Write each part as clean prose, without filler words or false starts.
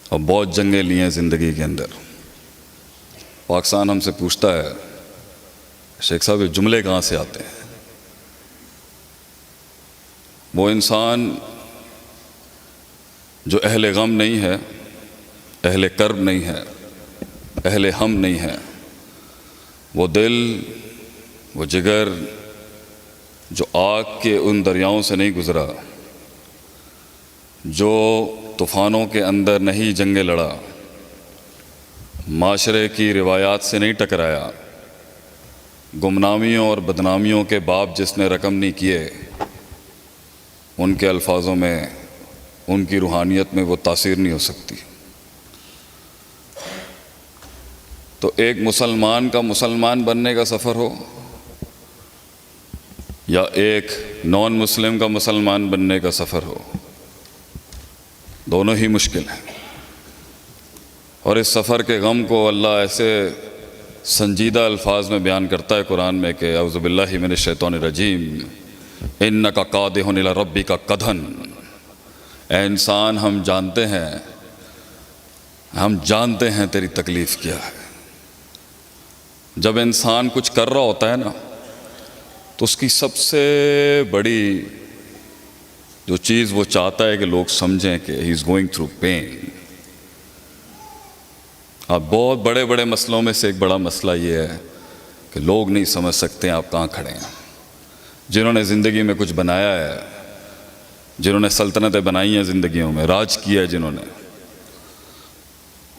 اور بہت جنگیں لی ہیں زندگی کے اندر۔ پاکستان ہم سے پوچھتا ہے شیخ صاحب یہ جملے کہاں سے آتے ہیں؟ وہ انسان جو اہل غم نہیں ہے، اہل کرب نہیں ہے، اہل ہم نہیں ہے، وہ دل، وہ جگر جو آگ کے ان دریاؤں سے نہیں گزرا، جو طوفانوں کے اندر نہیں جنگیں لڑا، معاشرے کی روایات سے نہیں ٹکرایا، گمنامیوں اور بدنامیوں کے باب جس نے رقم نہیں کیے، ان کے الفاظوں میں، ان کی روحانیت میں وہ تاثیر نہیں ہو سکتی۔ تو ایک مسلمان کا مسلمان بننے کا سفر ہو یا ایک نان مسلم کا مسلمان بننے کا سفر ہو، دونوں ہی مشکل ہیں۔ اور اس سفر کے غم کو اللہ ایسے سنجیدہ الفاظ میں بیان کرتا ہے قرآن میں کہ اعوذ باللہ من الشیطان الرجیم انک قادح الی ربک قدحن۔ اے انسان ہم جانتے ہیں تیری تکلیف کیا ہے۔ جب انسان کچھ کر رہا ہوتا ہے نا تو اس کی سب سے بڑی جو چیز وہ چاہتا ہے کہ لوگ سمجھیں کہ ہی از گوئنگ تھرو پین۔ اب بہت بڑے بڑے مسئلوں میں سے ایک بڑا مسئلہ یہ ہے کہ لوگ نہیں سمجھ سکتے آپ کہاں کھڑے ہیں۔ جنہوں نے زندگی میں کچھ بنایا ہے، جنہوں نے سلطنتیں بنائی ہیں زندگیوں میں، راج کیا ہے جنہوں نے،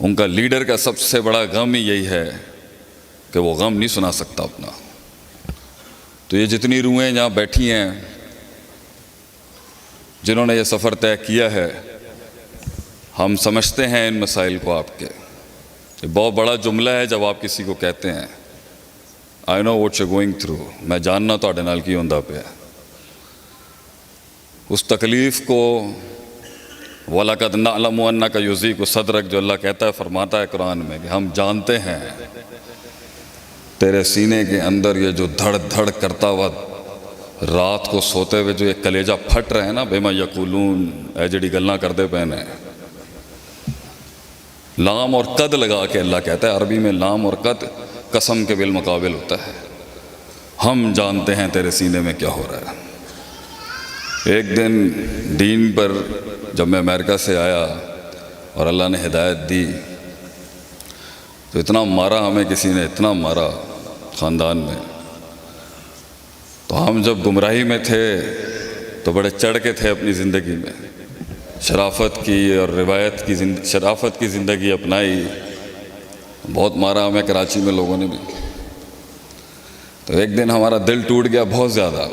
ان کا لیڈر کا سب سے بڑا غم ہی یہی ہے کہ وہ غم نہیں سنا سکتا اپنا۔ تو یہ جتنی روحیں جہاں بیٹھی ہیں جنہوں نے یہ سفر طے کیا ہے، ہم سمجھتے ہیں ان مسائل کو آپ کے۔ یہ بہت بڑا جملہ ہے جب آپ کسی کو کہتے ہیں I know what you're going through، میں جاننا تواڈے نال کی ہوندا پیا۔ اس تکلیف کو وَلَقَدْ نَعْلَمُ أَنَّكَ يُضِيقُ صَدْرَكَ جو اللہ کہتا ہے، فرماتا ہے قرآن میں کہ ہم جانتے ہیں تیرے سینے کے اندر یہ جو دھڑ دھڑ کرتا ہوا رات کو سوتے ہوئے جو یہ کلیجہ پھٹ رہے ہیں نا، بِمَا یقولون، اے جڑی گلاں کردے پے نے۔ لام اور قد لگا کے اللہ کہتا ہے، عربی میں لام اور قد قسم کے بالمقابل ہوتا ہے۔ ہم جانتے ہیں تیرے سینے میں کیا ہو رہا ہے۔ ایک دن دین پر جب میں امریکہ سے آیا اور اللہ نے ہدایت دی تو اتنا مارا ہمیں کسی نے، اتنا مارا خاندان میں۔ تو ہم جب گمراہی میں تھے تو بڑے چڑھ کے تھے اپنی زندگی میں، شرافت کی اور روایت کی شرافت کی زندگی اپنائی۔ بہت مارا ہمیں کراچی میں لوگوں نے بھی۔ تو ایک دن ہمارا دل ٹوٹ گیا بہت زیادہ،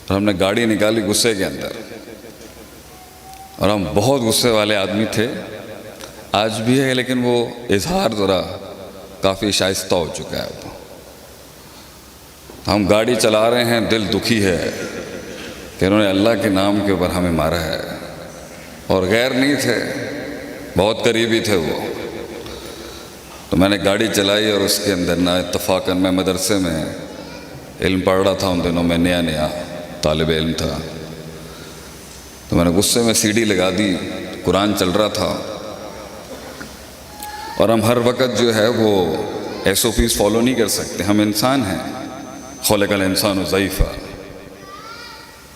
اور ہم نے گاڑی نکالی غصے کے اندر، اور ہم بہت غصے والے آدمی تھے، آج بھی ہے، لیکن وہ اظہار ذرا کافی شائستہ ہو چکا ہے اب۔ ہم گاڑی چلا رہے ہیں، دل دکھی ہے کہ انہوں نے اللہ کے نام کے اوپر ہمیں مارا ہے، اور غیر نہیں تھے، بہت قریبی تھے وہ۔ تو میں نے گاڑی چلائی اور اس کے اندر نا اتفاقاً میں مدرسے میں علم پڑھ رہا تھا، ان دنوں میں نیا طالب علم تھا۔ تو میں نے غصے میں سی ڈی لگا دی، قرآن چل رہا تھا، اور ہم ہر وقت جو ہے وہ ایس او پیز فالو نہیں کر سکتے، ہم انسان ہیں، خلق الانسان ضعیفا،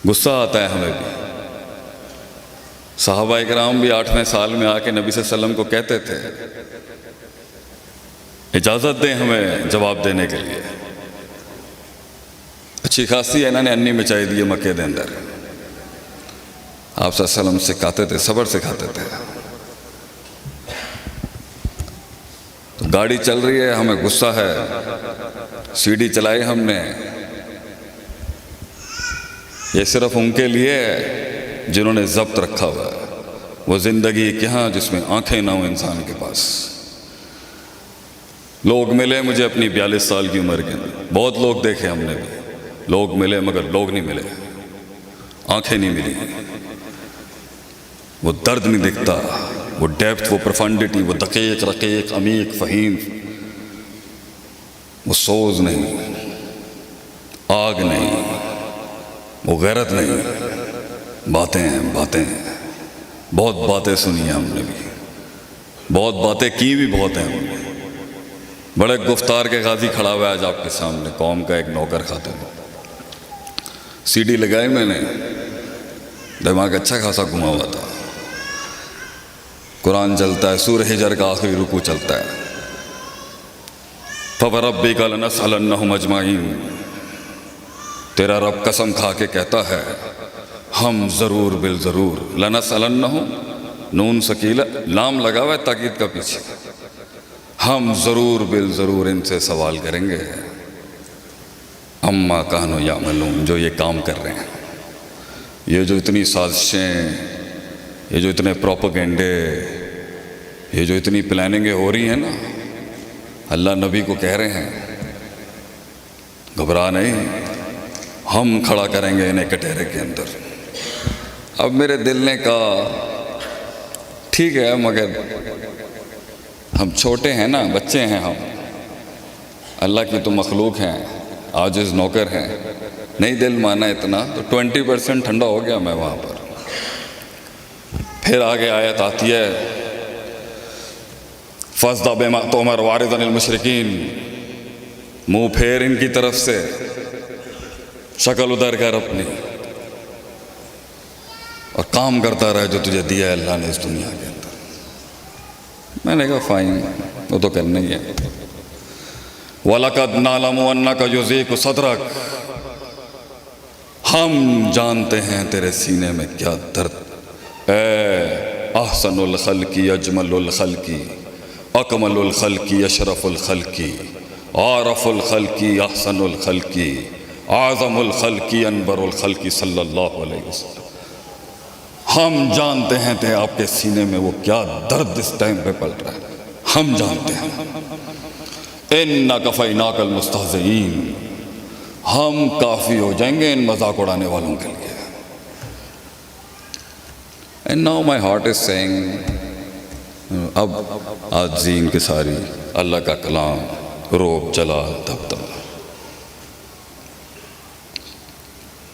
غصہ آتا ہے ہمیں بھی۔ صحابہ اکرام بھی 8ویں سال میں آ کے نبی صلی اللہ علیہ وسلم کو کہتے تھے اجازت دیں ہمیں جواب دینے کے لیے۔ اچھی خاصی انہوں نے انی مچائی دی مکے دے اندر، آپ صلی اللہ علیہ وسلم سکھاتے تھے، صبر سکھاتے تھے۔ تو گاڑی چل رہی ہے، ہمیں غصہ ہے، سی ڈی چلائی ہم نے۔ یہ صرف ان کے لیے ہے جنہوں نے ضبط رکھا ہوا ہے، وہ زندگی کہاں جس میں آنکھیں نہ ہوں انسان کے پاس۔ لوگ ملے مجھے اپنی 42 سال کی عمر کے اندر، بہت لوگ دیکھے ہم نے بھی، لوگ ملے مگر لوگ نہیں ملے، آنکھیں نہیں ملی، وہ درد نہیں دکھتا، وہ ڈیپتھ، وہ پروفنڈیٹی، وہ دقیق رقیق عمیق فہیم، وہ سوز نہیں، آگ نہیں، وہ غیرت نہیں، باتیں ہیں، بہت باتیں سنی ہیں ہم نے بھی۔ بہت باتیں کی بھی بہت ہیں. بڑے گفتار کے غازی کھڑا ہوا ہے آج آپ کے سامنے، قوم کا ایک نوکر خاتون. سی ڈی لگائی میں نے، دماغ اچھا خاصا گھما ہوا تھا. قرآن چلتا ہے، سورہ حجر کا آخری رکوع چلتا ہے. فَوَرَبِّكَ لَنَسْأَلَنَّهُمْ أَجْمَعِينَ. تیرا رب قسم کھا کے کہتا ہے ہم ضرور بالضرور. لَنَسْأَلَنَّهُمْ، نون سکیلا، لام لگا ہوا ہے تاکید کا پیچھے. ہم ضرور بالضرور ان سے سوال کریں گے. اما کانوا یعملون، جو یہ کام کر رہے ہیں، یہ جو اتنی سازشیں، یہ جو اتنے پروپیگنڈے، یہ جو اتنی پلاننگیں ہو رہی ہیں نا، اللہ نبی کو کہہ رہے ہیں گھبرا نہیں، ہم کھڑا کریں گے انہیں کٹہرے کے اندر. اب میرے دل نے کہا ٹھیک ہے، مگر ہم چھوٹے ہیں نا، بچے ہیں ہم، اللہ کی تو مخلوق ہیں، عاجز نوکر ہیں. نہیں دل مانا اتنا تو 20% ٹھنڈا ہو گیا میں وہاں پر. پھر آگے آیت آتی ہے فَاصْدَعْ بِمَا تُؤْمَرُ وَأَعْرِضْ عَنِ الْمُشْرِكِينَ. منہ پھیر ان کی طرف سے، شکل ادھر کر اپنی، اور کام کرتا رہے جو تجھے دیا ہے اللہ نے اس دنیا کے اندر. میں نے کہا فائن، وہ تو کرنا ہی ہے. وَلَقَدْ نَعْلَمُ أَنَّكَ يُضِيقُ صَدْرَكَ. ہم جانتے ہیں تیرے سینے میں کیا درد. اے احسن الخلق اجمل الخلق اکمل الخلق اشرف الخلق عارف الخلق احسن الخلق اعظم الخلق انبر الخلق صلی اللہ علیہ وسلم. ہم جانتے ہیں تھے آپ کے سینے میں وہ کیا درد اس ٹائم پہ پل رہا ہے، ہم جانتے ہیں. اِنَّا كَفَيْنَاكَ الْمُسْتَهْزِئِينَ. ہم کافی ہو جائیں گے ان مذاق اڑانے والوں کے لیے. And now my heart is saying اب عاجزی ان کی ساری، اللہ کا کلام، روب، جلال، دبدبہ.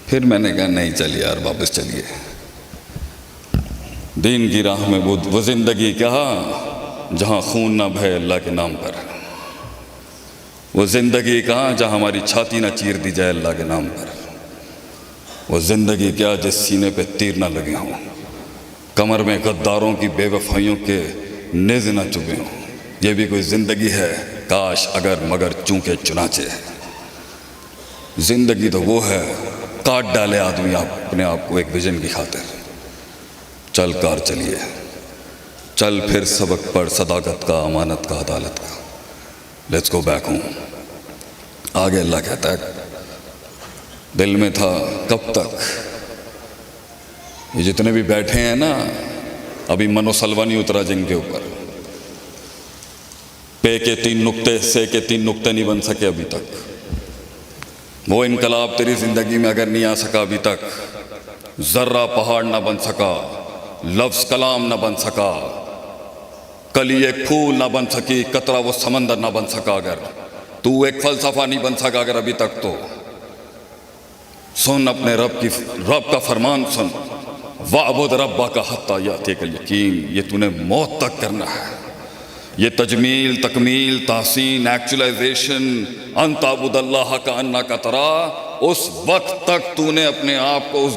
پھر میں نے کہا نہیں چل یار واپس چلیے. دین کی راہ میں وہ زندگی کہا جہاں خون نہ بہے اللہ کے نام پر. وہ زندگی کہاں جہاں ہماری چھاتی نہ چیر دی جائے اللہ کے نام پر. وہ زندگی کیا جس سینے پہ تیر نہ لگے ہوں، کمر میں غداروں کی بے وفائیوں کے نیز نہ چبھے ہوں. یہ بھی کوئی زندگی ہے؟ کاش اگر مگر چونکہ چنانچہ. زندگی تو وہ ہے کاٹ ڈالے آدمی اپنے آپ کو ایک ویژن کی خاطر. چل کار چلیے، چل پھر سبق پڑھ صداقت کا، امانت کا، عدالت کا. Let's go back home. آگے اللہ کہتا ہے دل میں تھا کب تک یہ جتنے بھی بیٹھے ہیں نا، ابھی منو سلوا نہیں اترا جن کے اوپر. پے کے 3 نقطے، سے کے 3 نقطے نہیں بن سکے ابھی تک. وہ انقلاب تیری زندگی میں اگر نہیں آ سکا ابھی تک، ذرہ پہاڑ نہ بن سکا، لفظ کلام نہ بن سکا، کلی ایک پھول نہ بن سکی، قطرہ وہ سمندر نہ بن سکا، اگر تو ایک فلسفہ نہیں بن سکا اگر ابھی تک، تو سن اپنے رب کا فرمان سن. وَاعْبُدْ رَبَّكَ حَتَّى يَأْتِيَكَ الْيَقِينُ. یہ تو نے موت تک کرنا ہے. یہ تجمیل، تکمیل، تحسین، ایکچولائزیشن، ان تعبد اللہ کأنک تراہ، اس وقت تک تو نے اپنے آپ کو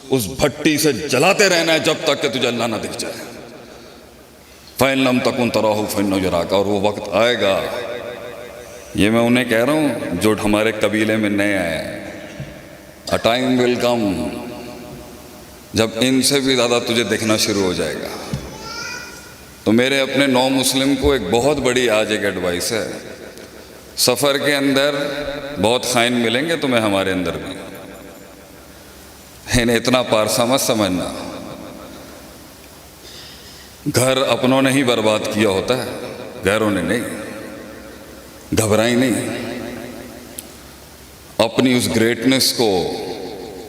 اس بھٹی سے جلاتے رہنا ہے جب تک کہ تجھے اللہ نہ دکھ جائے. فَإِن لَمْ تَكُنْ تَرَاهُ فَإِنَّهُ يَرَاكَ. اور وہ وقت آئے گا. یہ میں انہیں کہہ رہا ہوں جو ہمارے قبیلے میں نئے آئے ہیں. A time will come جب ان سے بھی زیادہ تجھے دیکھنا شروع ہو جائے گا. تو میرے اپنے نو مسلم کو ایک بہت بڑی آج ایک ایڈوائس ہے. سفر کے اندر بہت خائن ملیں گے تمہیں ہمارے اندر بھی. انہیں اتنا پارسا مت سمجھنا. گھر اپنوں نے ہی برباد کیا ہوتا ہے، غیروں نے نہیں. گھبرائی نہیں. اپنی اس گریٹنس کو،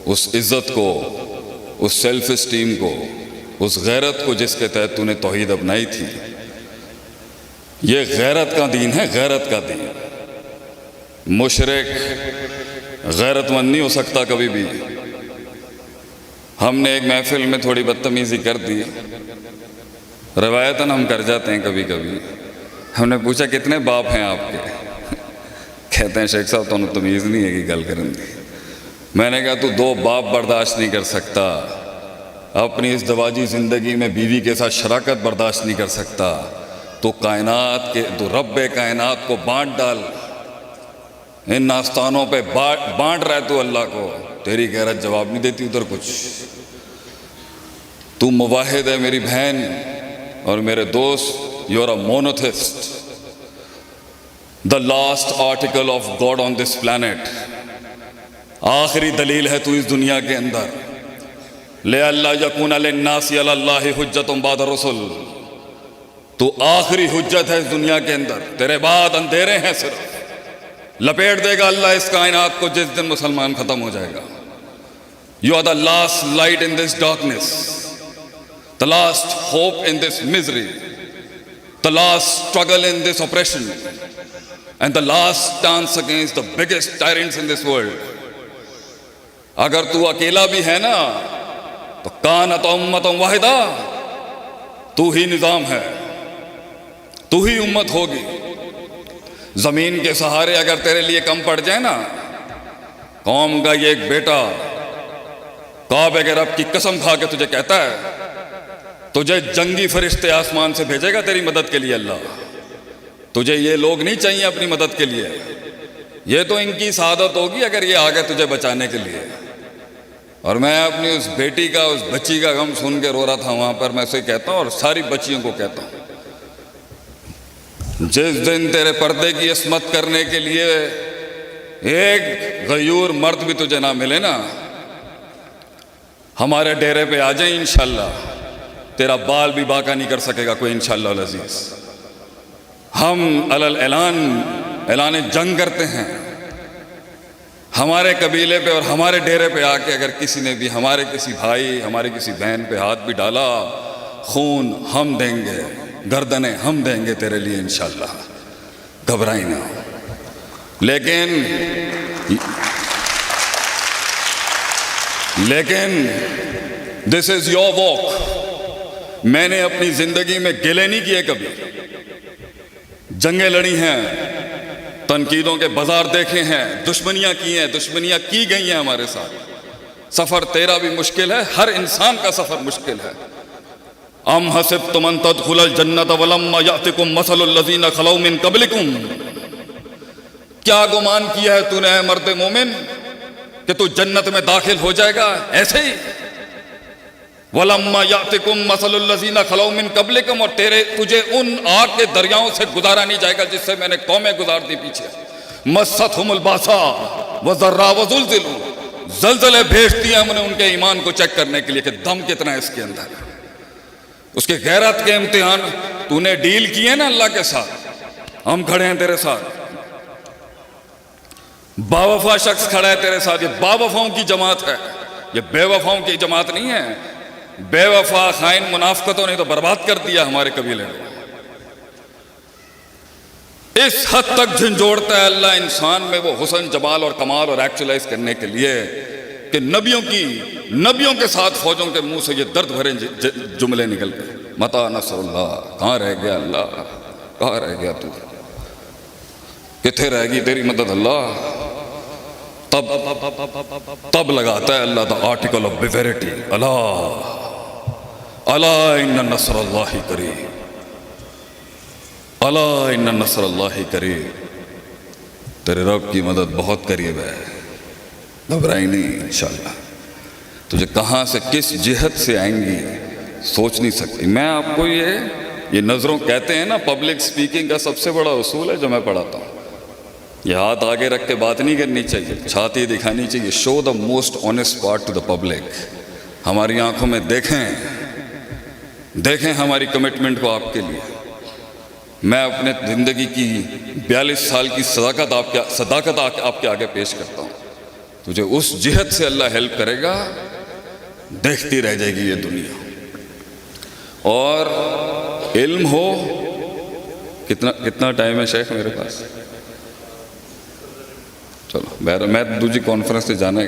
اس عزت کو، اس سیلف اسٹیم کو، اس غیرت کو جس کے تحت تو نے توحید اپنائی تھی. یہ غیرت کا دین ہے، غیرت کا دین. مشرک غیرت مند نہیں ہو سکتا کبھی بھی. ہم نے ایک محفل میں تھوڑی بدتمیزی کر دی. روایتاً ہم کر جاتے ہیں کبھی کبھی. ہم نے پوچھا کتنے باپ ہیں آپ کے؟ کہتے ہیں شیخ صاحب تو تمیز نہیں ہے کہ گل کریں دی. میں نے کہا تو 2 باپ برداشت نہیں کر سکتا، اپنی اس دواجی زندگی میں بیوی کے ساتھ شراکت برداشت نہیں کر سکتا، تو کائنات کے تو رب کائنات کو بانٹ ڈال، ان آستانوں پہ بانٹ رہا ہے تو اللہ کو. تیری غیرت جواب نہیں دیتی ادھر کچھ. تو موحد ہے میری بہن اور میرے دوست، you are a monotheist, the last article of God on this planet. آخری دلیل ہے تو اس دنیا کے اندر. لے اللہ یکون للناس علی اللہ حجت بعد الرسل، تو آخری حجت ہے اس دنیا کے اندر. تیرے بعد اندھیرے ہیں صرف. لپیٹ دے گا اللہ اس کائنات کو جس دن مسلمان ختم ہو جائے گا. You are the last light in this darkness, the last hope in this misery, the last struggle in this oppression, and the last stance against the biggest tyrants in this world. اگر تو اکیلا بھی ہے نا تو کانت امت واحدہ، تو ہی نظام ہے، تو ہی امت ہوگی. زمین کے سہارے اگر تیرے لیے کم پڑ جائے نا، قوم کا یہ ایک بیٹا کعبے کے رب کی قسم کھا کے تجھے کہتا ہے تجھے جنگی فرشتے آسمان سے بھیجے گا تیری مدد کے لیے اللہ. تجھے یہ لوگ نہیں چاہیے اپنی مدد کے لیے، یہ تو ان کی سعادت ہوگی اگر یہ آگے تجھے بچانے کے لیے. اور میں اپنی اس بیٹی کا، اس بچی کا غم سن کے رو رہا تھا وہاں پر. میں اسے کہتا ہوں اور ساری بچیوں کو کہتا ہوں، جس دن تیرے پردے کی عصمت کرنے کے لیے ایک غیور مرد بھی تجھے نہ ملے نا، ہمارے ڈیرے پہ آ جائیں انشاءاللہ. تیرا بال بھی باقا نہیں کر سکے گا کوئی انشاءاللہ العزیز. ہم اعلان جنگ کرتے ہیں. ہمارے قبیلے پہ اور ہمارے ڈیرے پہ آ کے اگر کسی نے بھی ہمارے کسی بھائی، ہمارے کسی بہن پہ ہاتھ بھی ڈالا، خون ہم دیں گے، گردنیں ہم دیں گے تیرے لیے انشاءاللہ. گھبرائی نہ. لیکن دس از یور واک. میں نے اپنی زندگی میں گلے نہیں کیے کبھی. جنگیں لڑی ہیں، تنقیدوں کے بازار دیکھے ہیں، دشمنیاں کی ہیں، دشمنیاں کی گئی ہیں ہمارے ساتھ. سفر تیرا بھی مشکل ہے، ہر انسان کا سفر مشکل ہے. ام حسبتم ان تدخلوا الجنۃ ولما یأتکم مثل الذین خلوا من قبلکم. کیا گمان کیا ہے تو نے اے مرد مومن کہ تو جنت میں داخل ہو جائے گا ایسے ہی؟ وَلَمَّا يَأْتِكُمْ مَثَلُ الَّذِينَ خَلَوْا مِن قَبْلِكُمْ، اور تجھے ان آگ کے دریاؤں سے گزارا نہیں جائے گا جس سے میں نے قومیں گزار دی پیچھے. مَسَّتْهُمُ الْبَأْسَاءُ وَالضَّرَّاءُ وَزُلْزِلُوا. زلزلے بھیج دیے ہم نے ان کے ایمان کو چیک کرنے کے لیے کہ دم کتنا ہے اس کے اندر. اس کے غیرت کے امتحان. تو نے ڈیل کی ہے نا اللہ کے ساتھ، ہم کھڑے ہیں تیرے ساتھ. باوفا شخص کھڑا ہے تیرے ساتھ. یہ باوفاؤں کی جماعت ہے، یہ بے وفاؤں کی جماعت نہیں ہے. بے وفا، خائن، منافقتوں نے تو برباد کر دیا ہمارے قبیلے کو. اس حد تک جھنجھوڑتا ہے اللہ انسان میں وہ حسن، جمال اور کمال اور ایکچولائز کرنے کے لیے کہ نبیوں کے ساتھ فوجوں کے منہ سے یہ درد بھرے جملے نکل گئے. متا نصر اللہ، کہاں رہ گیا اللہ، کہاں رہ گیا تو، کتنے رہ گی تیری مدد اللہ. تب لگاتا ہے اللہ دا آرٹیکل آف بیویرٹی. الا ان نصر اللہ قریب، الا ان نصر اللہ قریب. تیرے رب کی مدد بہت قریب ہے، گھبرائی نہیں انشاءاللہ. تجھے کہاں سے کس جہت سے آئیں گی سوچ نہیں سکتی. میں آپ کو یہ نظروں کہتے ہیں نا، پبلک سپیکنگ کا سب سے بڑا اصول ہے جو میں پڑھاتا ہوں. یہ ہاتھ آگے رکھ کے بات نہیں کرنی چاہیے، چھاتی دکھانی چاہیے. Show the most honest part to the public. ہماری آنکھوں میں دیکھیں ہماری کمٹمنٹ کو آپ کے لیے. میں اپنے زندگی کی 42 سال کی صداقت آپ کے آگے پیش کرتا ہوں. تجھے اس جہت سے اللہ ہیلپ کرے گا، دیکھتی رہ جائے گی یہ دنیا. اور علم ہو. کتنا ٹائم ہے شیخ میرے پاس؟ چلو میں دوسری کانفرنس سے جانا ہے.